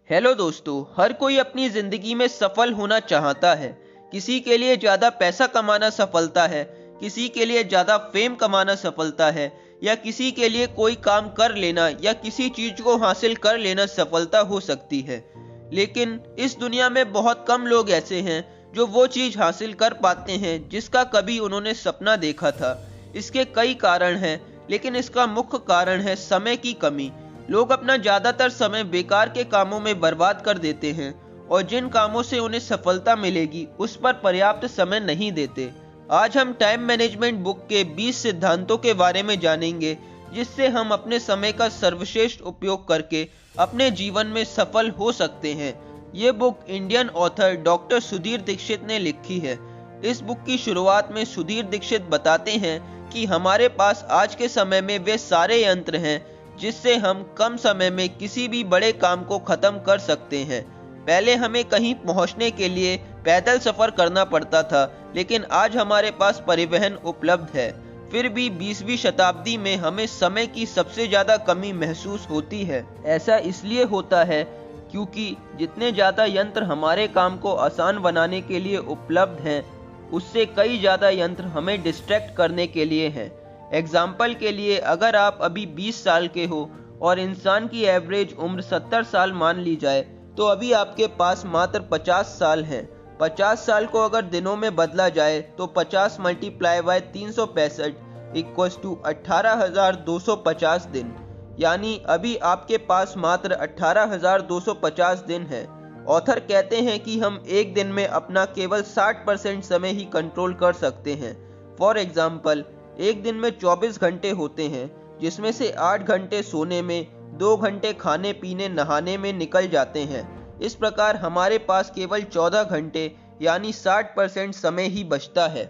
Hello दोस्तों, हर कोई अपनी ज़िंदगी में सफल होना चाहता है। किसी के लिए ज़्यादा पैसा कमाना सफलता है, किसी के लिए ज़्यादा फेम कमाना सफलता है, या किसी के लिए कोई काम कर लेना या किसी चीज़ को हासिल कर लेना सफलता हो सकती है। लेकिन इस दुनिया में बहुत कम लोग ऐसे हैं जो वो चीज़ हासिल कर पाते हैं जिसका कभी उन्होंने सपना देखा था। इसके कई कारण हैं, लेकिन इसका मुख्य कारण है समय की कमी। लोग अपना ज़्यादातर समय बेकार के कामों में बर्बाद कर देते हैं और जिन कामों से उन्हें सफलता मिलेगी उस पर पर्याप्त समय नहीं देते। आज हम टाइम मैनेजमेंट बुक के 20 सिद्धांतों के बारे में जानेंगे, जिससे हम अपने समय का सर्वश्रेष्ठ उपयोग करके अपने जीवन में सफल हो सकते हैं। ये book Indian author doctor Sudhir Dikshit ने लिखी है। इस बुक की शुरुआत में सुधीर दीक्षित बताते हैं कि हमारे पास आज के समय में वे सारे यंत्र हैं जिससे हम कम समय में किसी भी बड़े काम को खत्म कर सकते हैं। पहले हमें कहीं पहुंचने के लिए पैदल सफर करना पड़ता था, लेकिन आज हमारे पास परिवहन उपलब्ध है। फिर भी 20वीं शताब्दी में हमें समय की सबसे ज्यादा कमी महसूस होती है। ऐसा इसलिए होता है क्योंकि जितने ज्यादा यंत्र हमारे काम को आसान बनाने के लिए उपलब्ध हैं, उससे कई ज्यादा यंत्र हमें डिस्ट्रैक्ट करने के लिए हैं। एग्जाम्पल के लिए, अगर आप अभी 20 साल के हो और इंसान की एवरेज उम्र 70 साल मान ली जाए, तो अभी आपके पास मात्र 50 साल हैं। 50 साल को अगर दिनों में बदला जाए तो 50 मल्टीप्लाई बाय 365 इक्वल्स टू 18,250 दिन, यानी अभी आपके पास मात्र 18,250 दिन है। ऑथर कहते हैं कि हम एक दिन में अपना केवल 60% समय ही कंट्रोल कर सकते हैं। फॉर एग्जाम्पल, एक दिन में 24 घंटे होते हैं, जिसमें से 8 घंटे सोने में, 2 घंटे खाने पीने नहाने में निकल जाते हैं। इस प्रकार हमारे पास केवल 14 घंटे यानी 60% समय ही बचता है।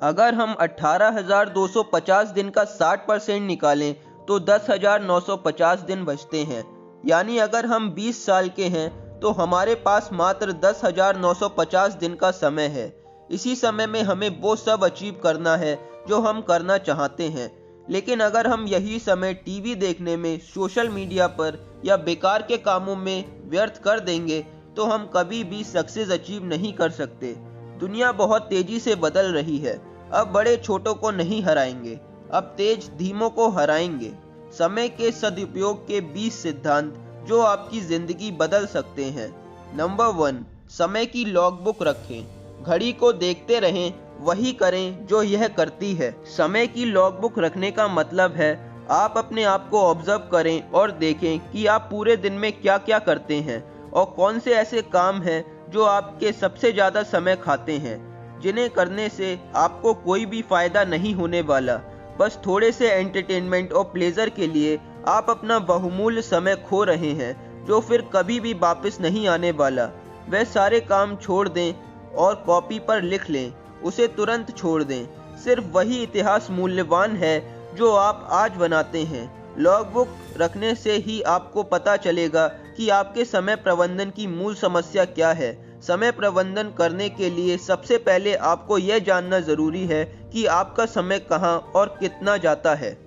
अगर हम 18,250 दिन का 60% निकालें तो 10,950 दिन बचते हैं। यानी अगर हम 20 साल के हैं तो हमारे पास मात्र 10,950 दिन का समय है। इसी समय में हमें वो सब अचीव करना है जो हम करना चाहते हैं। लेकिन अगर हम यही समय टीवी देखने में, सोशल मीडिया पर या बेकार के कामों में व्यर्थ कर देंगे तो हम कभी भी सक्सेस अचीव नहीं कर सकते। दुनिया बहुत तेजी से बदल रही है। अब बड़े छोटों को नहीं हराएंगे, अब तेज धीमों को हराएंगे। समय के सदुपयोग के 20 सिद्धांत जो आपकी जिंदगी बदल सकते हैं। नंबर 1, समय की लॉगबुक रखें। घड़ी को देखते रहें, वही करें जो यह करती है। समय की लॉगबुक रखने का मतलब है आप अपने आप को ऑब्जर्व करें और देखें कि आप पूरे दिन में क्या क्या करते हैं और कौन से ऐसे काम हैं जो आपके सबसे ज़्यादा समय खाते हैं, जिन्हें करने से आपको कोई भी फायदा नहीं होने वाला। बस थोड़े से एंटरटेनमेंट और प्लेजर के लिए आप अपना बहुमूल्य समय खो रहे हैं जो फिर कभी भी वापस नहीं आने वाला। वह सारे काम छोड़ दें और कॉपी पर लिख लें, उसे तुरंत छोड़ दें। सिर्फ वही इतिहास मूल्यवान है जो आप आज बनाते हैं। लॉगबुक रखने से ही आपको पता चलेगा कि आपके समय प्रबंधन की मूल समस्या क्या है। समय प्रबंधन करने के लिए सबसे पहले आपको यह जानना जरूरी है कि आपका समय कहां और कितना जाता है।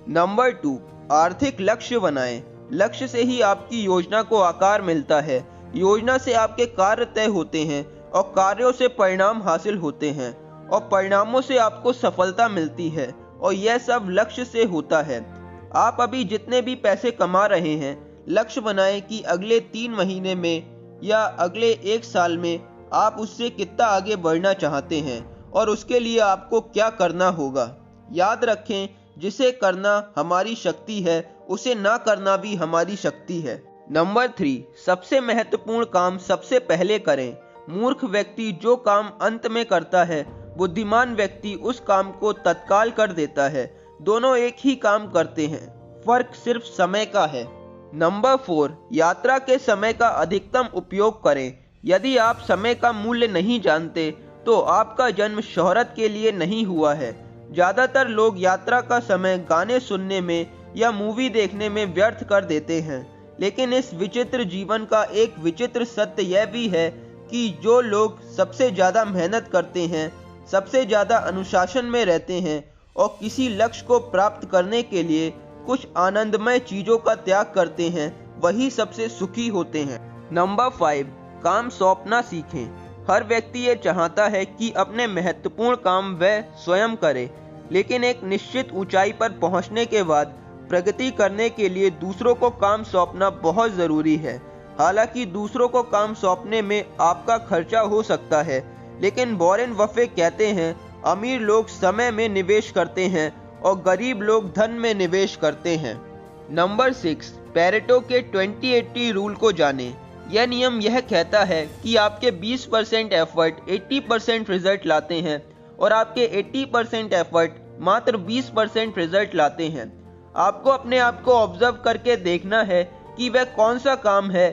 नंबर 2, आर्थिक लक्ष्य बनाएं। लक्ष्य से ही आपकी योजना को आकार मिलता है। योजना से आपके कार्य तय होते हैं और कार्यों से परिणाम हासिल होते हैं और परिणामों से आपको सफलता मिलती है, और यह सब लक्ष्य से होता है। आप अभी जितने भी पैसे कमा रहे हैं, लक्ष्य बनाएं कि अगले 3 महीने में या अगले 1 साल में आप उससे कितना आगे बढ़ना चाहते हैं और उसके लिए आपको क्या करना होगा। याद रखें, जिसे करना हमारी शक्ति है, उसे ना करना भी हमारी शक्ति है। नंबर 3, सबसे महत्वपूर्ण काम सबसे पहले करें। मूर्ख व्यक्ति जो काम अंत में करता है, बुद्धिमान व्यक्ति उस काम को तत्काल कर देता है। दोनों एक ही काम करते हैं, फर्क सिर्फ समय का है। नंबर 4, यात्रा के समय का अधिकतम उपयोग करें। यदि आप समय का मूल्य नहीं जानते तो आपका जन्म शोहरत के लिए नहीं हुआ है। ज्यादातर लोग यात्रा का समय गाने सुनने में या मूवी देखने में व्यर्थ कर देते हैं। लेकिन इस विचित्र जीवन का एक विचित्र सत्य यह भी है कि जो लोग सबसे ज्यादा मेहनत करते हैं, सबसे ज्यादा अनुशासन में रहते हैं और किसी लक्ष्य को प्राप्त करने के लिए कुछ आनंदमय चीजों का त्याग करते हैं, वही सबसे सुखी होते हैं। नंबर 5, काम सौंपना सीखें। हर व्यक्ति ये चाहता है कि अपने महत्वपूर्ण काम वह स्वयं करे, लेकिन एक निश्चित ऊंचाई पर पहुंचने के बाद प्रगति करने के लिए दूसरों को काम सौंपना बहुत ज़रूरी है। हालांकि दूसरों को काम सौंपने में आपका खर्चा हो सकता है, लेकिन वॉरेन बफे कहते हैं, अमीर लोग समय में निवेश करते हैं और गरीब लोग धन में निवेश करते हैं। नंबर 6, पेरेटो के 20-80 रूल को जानें। यह नियम यह कहता है कि आपके 20% एफर्ट 80% रिजल्ट लाते हैं और आपके 80% एफर्ट मात्र 20% रिजल्ट लाते हैं। आपको अपने आप को ऑब्जर्व करके देखना है कि वह कौन सा काम है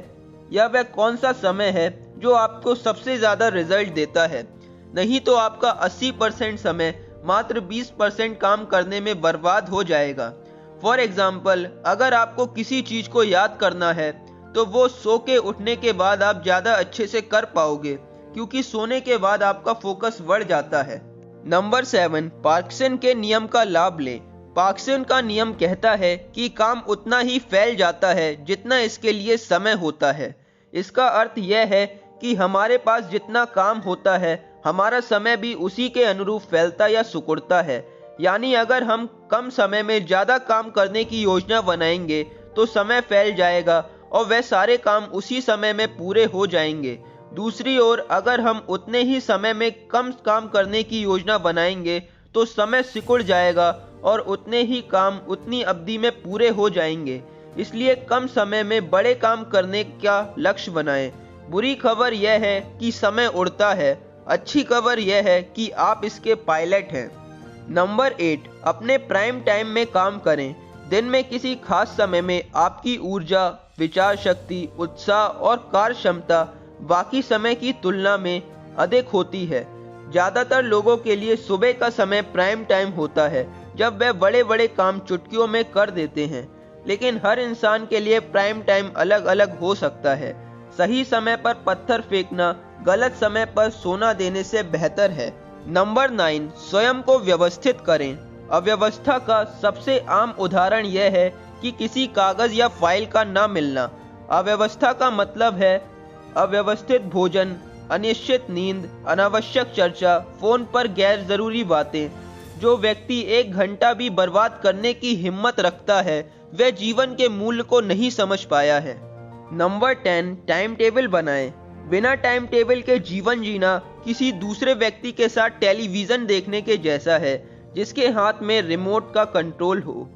या वह कौन सा समय है जो आपको सबसे ज़्यादा रिजल्ट देता है। नहीं तो आपका 80% समय मात्र 20% काम करने में बर्बाद हो जाएगा। फॉर एग्जाम्पल, अगर आपको किसी चीज़ को याद करना है तो वो सो के उठने के बाद आप ज़्यादा अच्छे से कर पाओगे, क्योंकि सोने के बाद आपका फोकस बढ़ जाता है। नंबर 7, पार्किंसन के नियम का लाभ लें। पार्किंसन का नियम कहता है कि काम उतना ही फैल जाता है जितना इसके लिए समय होता है। इसका अर्थ यह है कि हमारे पास जितना काम होता है, हमारा समय भी उसी के अनुरूप फैलता या सिकुड़ता है। यानी अगर हम कम समय में ज़्यादा काम करने की योजना बनाएंगे तो समय फैल जाएगा और वह सारे काम उसी समय में पूरे हो जाएंगे। दूसरी ओर अगर हम उतने ही समय में कम काम करने की योजना बनाएंगे तो समय सिकुड़ जाएगा और उतने ही काम उतनी अवधि में पूरे हो जाएंगे। इसलिए कम समय में बड़े काम करने का लक्ष्य बनाएं। बुरी खबर यह है कि समय उड़ता है, अच्छी खबर यह है कि आप इसके पायलट हैं। नंबर 8, अपने प्राइम टाइम में काम करें। दिन में किसी खास समय में आपकी ऊर्जा, विचार शक्ति, उत्साह और कार्य क्षमता बाकी समय की तुलना में अधिक होती है। ज़्यादातर लोगों के लिए सुबह का समय प्राइम टाइम होता है, जब वे बड़े बड़े काम चुटकियों में कर देते हैं। लेकिन हर इंसान के लिए प्राइम टाइम अलग अलग हो सकता है। सही समय पर पत्थर फेंकना गलत समय पर सोना देने से बेहतर है। नंबर 9, स्वयं को व्यवस्थित करें। अव्यवस्था का सबसे आम उदाहरण यह है कि किसी कागज या फाइल का ना मिलना। अव्यवस्था का मतलब है अव्यवस्थित भोजन, अनिश्चित नींद, अनावश्यक चर्चा, फोन पर गैर जरूरी बातें। जो व्यक्ति 1 घंटा भी बर्बाद करने की हिम्मत रखता है, वह जीवन के मूल्य को नहीं समझ पाया है। नंबर 10, टाइम टेबल बनाएं। बिना टाइम टेबल के जीवन जीना किसी दूसरे व्यक्ति के साथ टेलीविजन देखने के जैसा है, जिसके हाथ में रिमोट का कंट्रोल हो।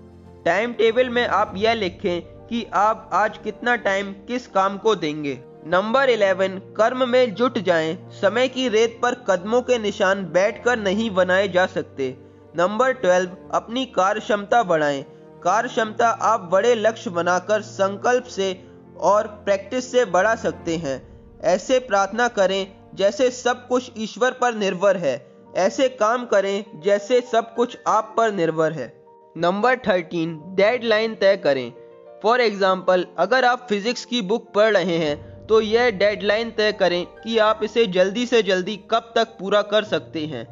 टाइम टेबल में आप यह लिखें कि आप आज कितना टाइम किस काम को देंगे। नंबर 11, कर्म में जुट जाएं। समय की रेत पर कदमों के निशान बैठकर नहीं बनाए जा सकते। नंबर 12, अपनी कार्य क्षमता बढ़ाएं। कार्य क्षमता आप बड़े लक्ष्य बनाकर संकल्प से और प्रैक्टिस से बढ़ा सकते हैं। ऐसे प्रार्थना करें जैसे सब कुछ ईश्वर पर निर्भर है। ऐसे काम करें जैसे सब कुछ आप पर निर्भर है। नंबर 13, डेडलाइन तय करें। फॉर एग्जाम्पल, अगर आप फिजिक्स की बुक पढ़ रहे हैं तो यह डेडलाइन तय करें कि आप इसे जल्दी से जल्दी कब तक पूरा कर सकते हैं।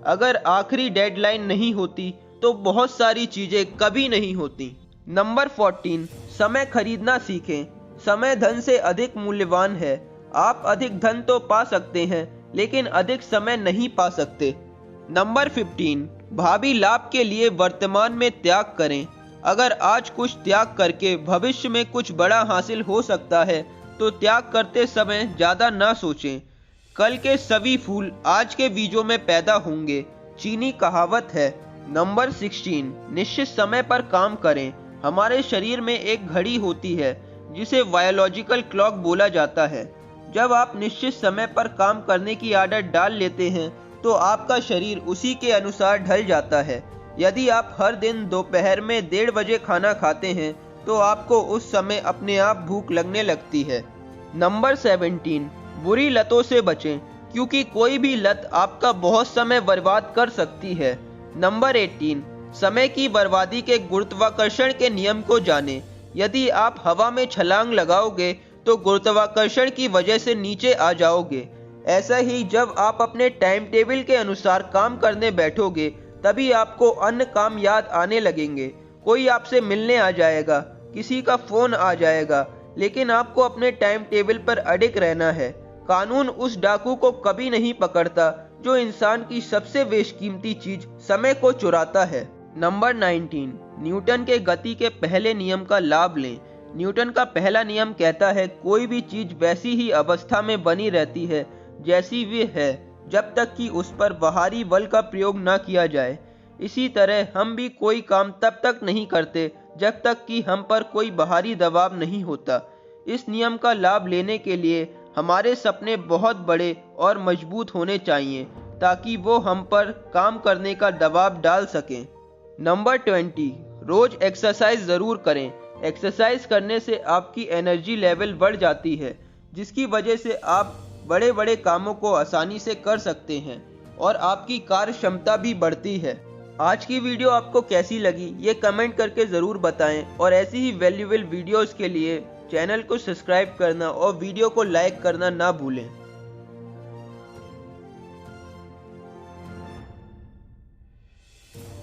अगर आखिरी डेडलाइन नहीं होती तो बहुत सारी चीज़ें कभी नहीं होती। नंबर 14, समय खरीदना सीखें। समय धन से अधिक मूल्यवान है। आप अधिक धन तो पा सकते हैं, लेकिन अधिक समय नहीं पा सकते। नंबर 15, भावी लाभ के लिए वर्तमान में त्याग करें। अगर आज कुछ त्याग करके भविष्य में कुछ बड़ा हासिल हो सकता है तो त्याग करते समय ज़्यादा ना सोचें। कल के सभी फूल आज के बीजों में पैदा होंगे, चीनी कहावत है। नंबर 16, निश्चित समय पर काम करें। हमारे शरीर में एक घड़ी होती है जिसे बायोलॉजिकल क्लॉक बोला जाता है। जब आप निश्चित समय पर काम करने की आदत डाल लेते हैं तो आपका शरीर उसी के अनुसार ढल जाता है। यदि आप हर दिन दोपहर में 1:30 बजे खाना खाते हैं तो आपको उस समय अपने आप भूख लगने लगती है। नंबर 17, बुरी लतों से बचें, क्योंकि कोई भी लत आपका बहुत समय बर्बाद कर सकती है। नंबर 18, समय की बर्बादी के गुरुत्वाकर्षण के नियम को जानें। यदि आप हवा में छलांग लगाओगे तो गुरुत्वाकर्षण की वजह से नीचे आ जाओगे। ऐसा ही जब आप अपने टाइम टेबल के अनुसार काम करने बैठोगे तभी आपको अन्य काम याद आने लगेंगे। कोई आपसे मिलने आ जाएगा, किसी का फोन आ जाएगा लेकिन आपको अपने टाइम टेबल पर अडिग रहना है। कानून उस डाकू को कभी नहीं पकड़ता जो इंसान की सबसे बेशकीमती चीज समय को चुराता है। नंबर 19, न्यूटन के गति के पहले नियम का लाभ लें। न्यूटन का पहला नियम कहता है कोई भी चीज वैसी ही अवस्था में बनी रहती है जैसी वे है जब तक कि उस पर बाहरी बल का प्रयोग ना किया जाए। इसी तरह हम भी कोई काम तब तक नहीं करते जब तक कि हम पर कोई बाहरी दबाव नहीं होता। इस नियम का लाभ लेने के लिए हमारे सपने बहुत बड़े और मजबूत होने चाहिए ताकि वो हम पर काम करने का दबाव डाल सकें। नंबर 20, रोज एक्सरसाइज जरूर करें। एक्सरसाइज करने से आपकी एनर्जी लेवल बढ़ जाती है जिसकी वजह से आप बड़े बड़े कामों को आसानी से कर सकते हैं और आपकी कार्य क्षमता भी बढ़ती है। आज की वीडियो आपको कैसी लगी ये कमेंट करके ज़रूर बताएं और ऐसी ही वैल्यूएबल वीडियोस के लिए चैनल को सब्सक्राइब करना और वीडियो को लाइक करना ना भूलें।